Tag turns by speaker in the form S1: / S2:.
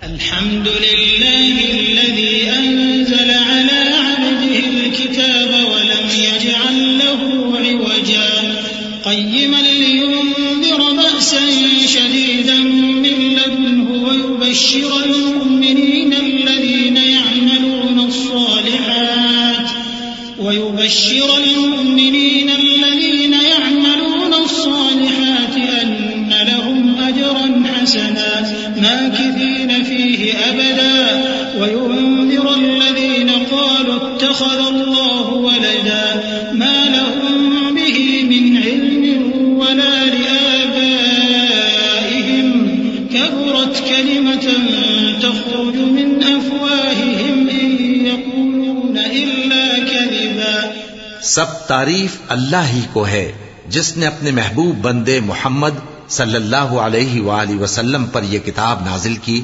S1: अल्हम्दुलिल्लाहिल्लज़ी अंज़ल अला अब्दिहिल किताब व लम यजअल लहू इवजा क़य्यिमन लियुंज़िर बअसन शदीदन मिन लदुन्हु व युबश्शिरल मुमिनीना الذين يعملون الصالحات أن لهم أجرا حسنا ماكثين فيه أبدا وينذر الذين قالوا اتخذ الله ولدا ما لهم به من علم ولا لآبائهم كبرت كلمة تخرج من أفواههم إن يقولون إلا كذبا।
S2: सब तारीफ अल्लाह ही को है जिसने अपने महबूब बंदे मोहम्मद सल्लल्लाहु अलैहि वसल्लम पर यह किताब नाजिल की